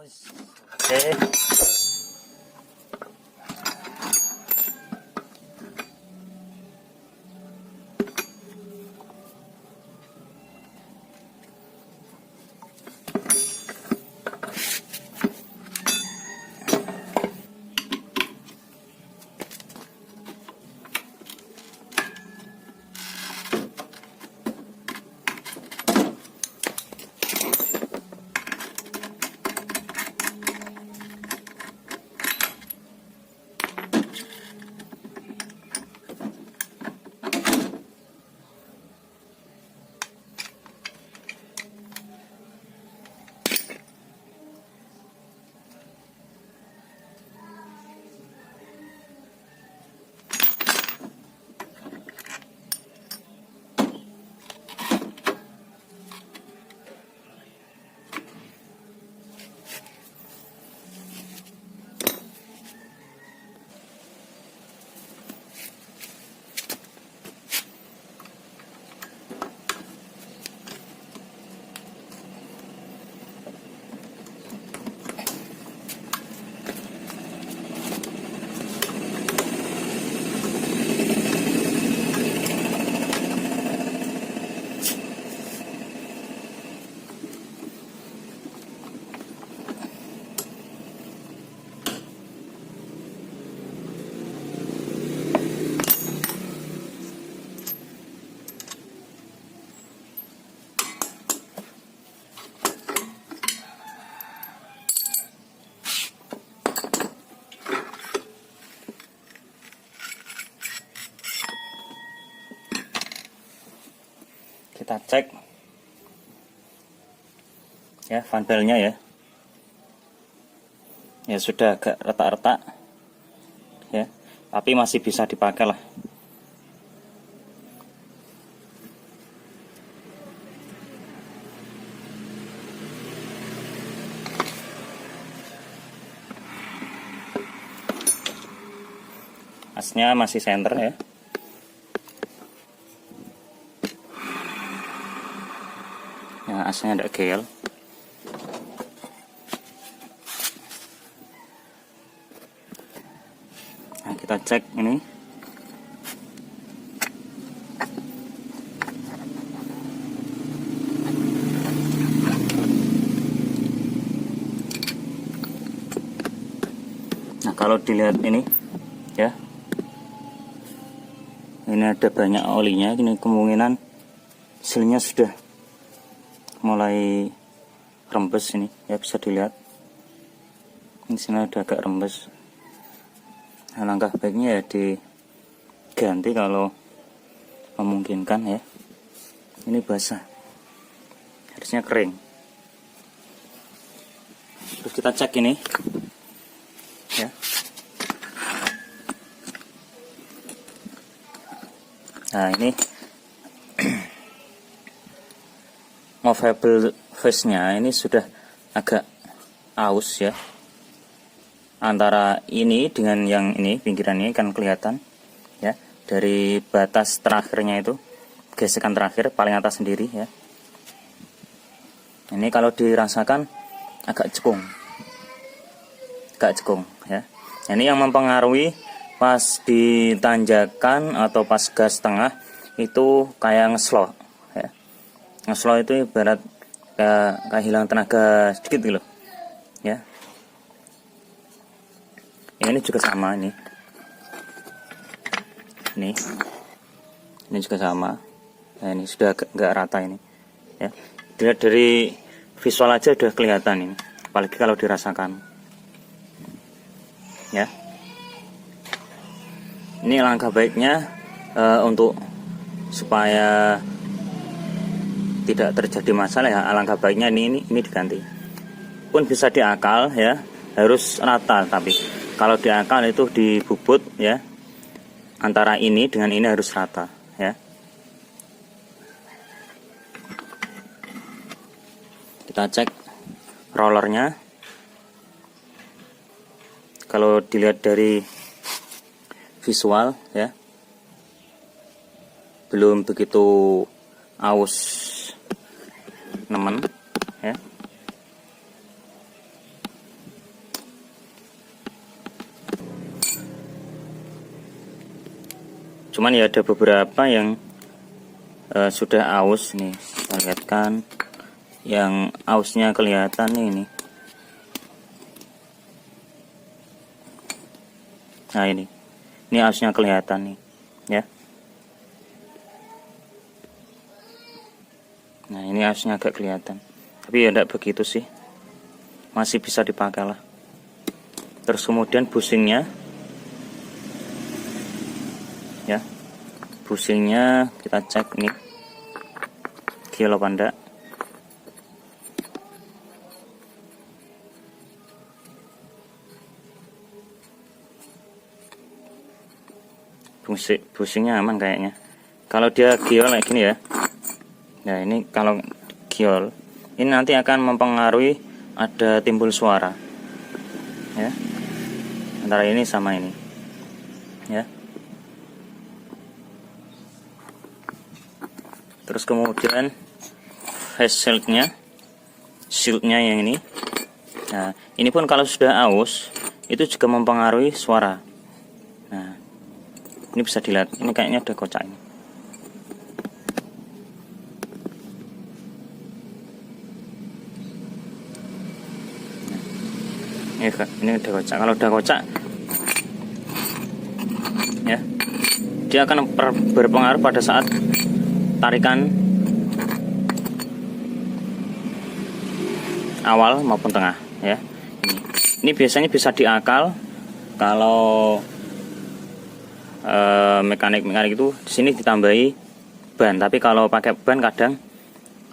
Oke. Kita cek ya fan belnya ya sudah agak retak-retak ya, tapi masih bisa dipakai lah. Asnya masih senter ya. Nah, asnya ada gel. Nah, kita cek ini. Nah, kalau dilihat ini ya, ini ada banyak olinya. Ini kemungkinan hasilnya sudah mulai rembes ini ya, bisa dilihat di sini ada agak rembes. Nah, langkah baiknya ya diganti kalau memungkinkan ya. Ini basah, harusnya kering. Terus kita cek ini ya. Nah, ini movable face-nya ini sudah agak aus ya. Antara ini dengan yang ini, pinggiran ini kan kelihatan ya, dari batas terakhirnya itu, gesekan terakhir paling atas sendiri ya. Ini kalau dirasakan agak cekung ya. Ini yang mempengaruhi pas ditanjakan atau pas gas tengah itu kayak ngeslow ya. Ngeslow itu ibarat kayak hilang tenaga sedikit gitu loh ya. Ini juga sama ini juga sama. Nah, ini sudah nggak rata ini ya. Dilihat dari visual aja udah kelihatan ini, apalagi kalau dirasakan ya. Ini langkah baiknya untuk supaya tidak terjadi masalah ya, alangkah baiknya ini diganti. Pun bisa diakal ya, harus rata, tapi kalau diakal itu dibubut ya, antara ini dengan ini harus rata ya. Kita cek rollernya. Kalau dilihat dari visual ya, belum begitu aus, nemen ya. Cuman ya ada beberapa yang sudah aus nih, saya lihatkan yang ausnya kelihatan nih ini. Nah ini ausnya kelihatan nih ya. Nah ini ausnya agak kelihatan, tapi ya tidak begitu sih, masih bisa dipakai lah. Terus kemudian busingnya ya, busingnya kita cek nih kilo apa enggak. Busingnya aman kayaknya. Kalau dia giol kayak gini ya. Nah ini kalau giol ini nanti akan mempengaruhi ada timbul suara ya, antara ini sama ini ya. Terus kemudian face shieldnya yang ini. Nah ini pun kalau sudah aus itu juga mempengaruhi suara. Nah ini bisa dilihat, ini kayaknya ada kocak ini. Ini udah kocak. Kalau udah kocak ya, dia akan berpengaruh pada saat tarikan awal maupun tengah ya. Ini biasanya bisa diakal kalau mekanik itu di sini ditambahi ban, tapi kalau pakai ban kadang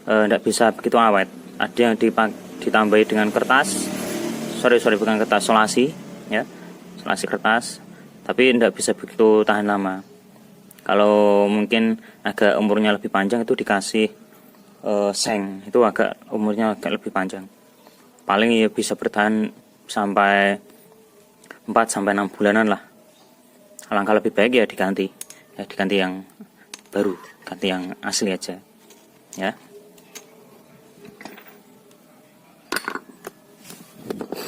tidak bisa begitu awet. Ada yang ditambahi dengan kertas. Bukan kertas, solasi ya, solasi kertas, tapi tidak bisa begitu tahan lama. Kalau mungkin agak umurnya lebih panjang itu dikasih seng, itu agak umurnya agak lebih panjang, paling ya bisa bertahan sampai 4-6 bulanan lah. Alangkah lebih baik ya diganti yang baru, ganti yang asli aja ya.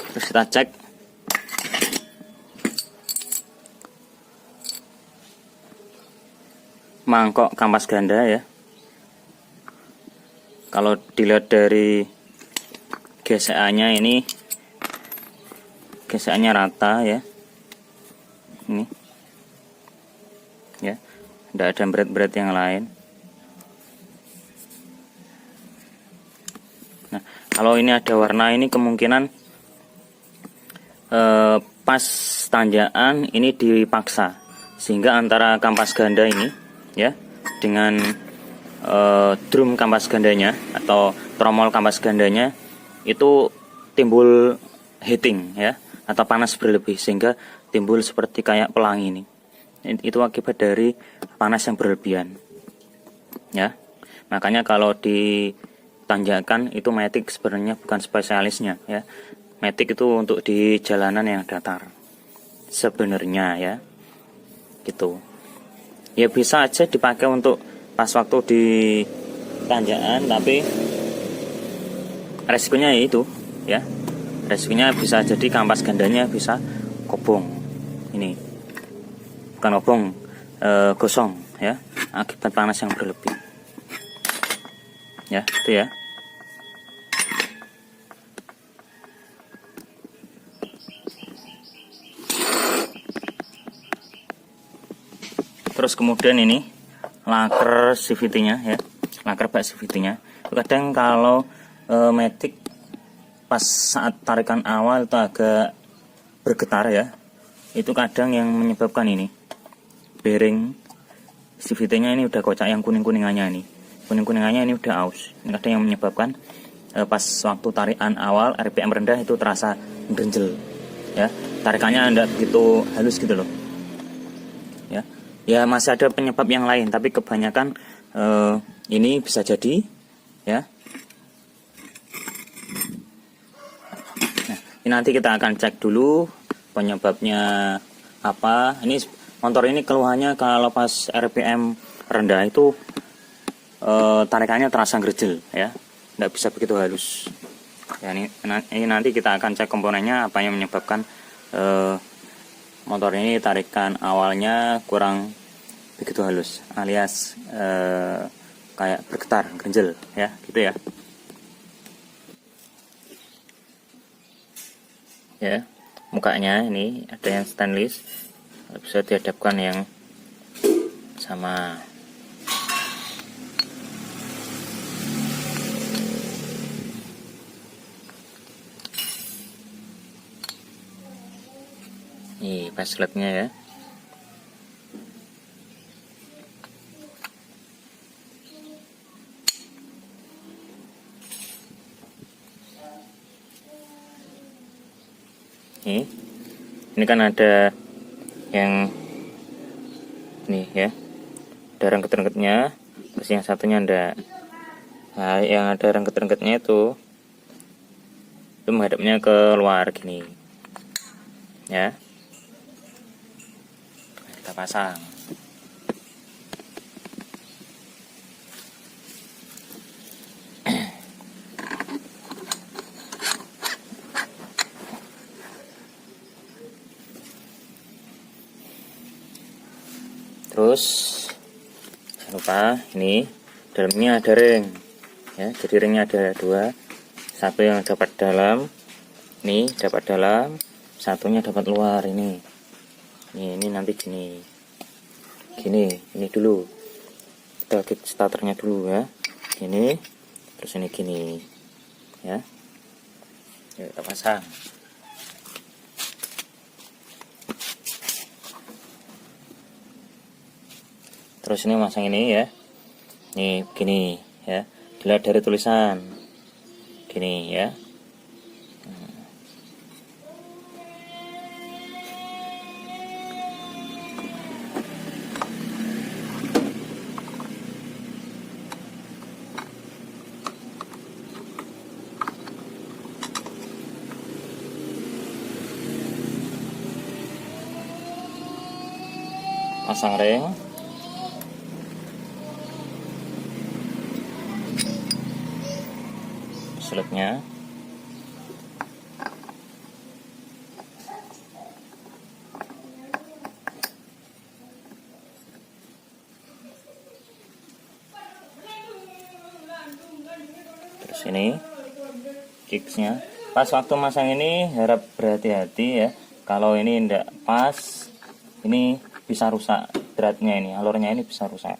Terus kita cek mangkok kampas ganda ya. Kalau dilihat dari GSA-nya ini, GSA-nya rata ya. Ini ya, tidak ada berat-berat yang lain. Nah kalau ini ada warna, ini kemungkinan pas tanjakan ini dipaksa, sehingga antara kampas ganda ini ya dengan drum kampas gandanya atau tromol kampas gandanya itu timbul heating ya, atau panas berlebih, sehingga timbul seperti kayak pelangi ini. Itu akibat dari panas yang berlebihan ya. Makanya kalau di tanjakan itu matic sebenarnya bukan spesialisnya ya. Matic itu untuk di jalanan yang datar sebenarnya ya, gitu. Ya bisa aja dipakai untuk pas waktu di tanjakan, tapi resikonya itu ya, resikonya bisa jadi kampas gandanya bisa kobong. Ini bukan kobong, gosong ya, akibat panas yang berlebih ya, itu ya. Terus kemudian ini laker CVT-nya ya, laker bak CVT-nya. Kadang kalau matic pas saat tarikan awal itu agak bergetar ya, itu kadang yang menyebabkan ini bearing CVT-nya ini udah kocak, yang kuning-kuningannya ini udah aus. Ini kadang yang menyebabkan pas waktu tarikan awal RPM rendah itu terasa gerenjel ya, tarikannya tidak begitu halus gitu loh ya. Ya masih ada penyebab yang lain, tapi kebanyakan ini bisa jadi ya. Nah, ini nanti kita akan cek dulu penyebabnya apa. Ini motor ini keluhannya kalau pas RPM rendah itu tarikannya terasa gerjel ya, tidak bisa begitu halus ya. Ini nanti kita akan cek komponennya apa yang menyebabkan motor ini tarikan awalnya kurang begitu halus, alias kayak bergetar, ganjel ya, gitu ya. Ya, mukanya ini ada yang stainless, bisa dihadapkan yang sama. Nih pasletnya ya. Ini kan ada yang nih ya, ada rengket-rengketnya, terus yang satunya enggak. Nah, yang ada rengket-rengketnya itu menghadapnya ke luar gini ya. Kita pasang. Terus jangan lupa ini dalamnya ada ring ya, jadi ringnya ada dua, satu yang dapat dalam, ini dapat dalam, satunya dapat luar. Ini nanti gini ini dulu kita kick starternya dulu ya, ini terus ini gini ya. Yuk kita pasang. Terus ini masang ini ya, ini gini ya, dilihat dari tulisan gini ya. Pasang ring, slotnya, terus ini kicksnya. Pas waktu masang ini harap berhati-hati ya, kalau ini tidak pas ini bisa rusak dratnya, ini alurnya ini bisa rusak,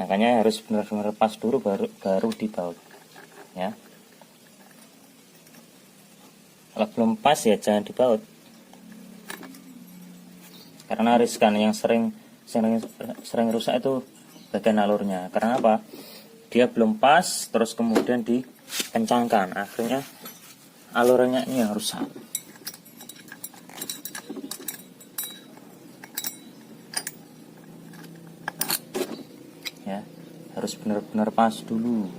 makanya harus benar-benar pas dulu baru dibaut ya. Kalau belum pas ya jangan dibaut, karena riskan. Yang sering rusak itu bagian alurnya. Karena apa? Dia belum pas terus kemudian dikencangkan, akhirnya alurnya ini yang rusak ya. Harus benar-benar pas dulu.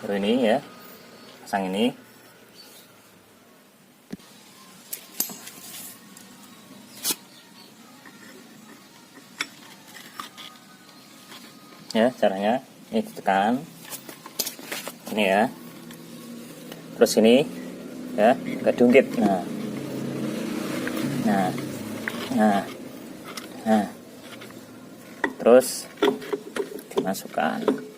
Baru ini ya, pasang ini. Ya, caranya ini ditekan. Ini ya. Terus ini ya, agak diungkit. Nah. Nah. Nah. Nah. Terus dimasukkan.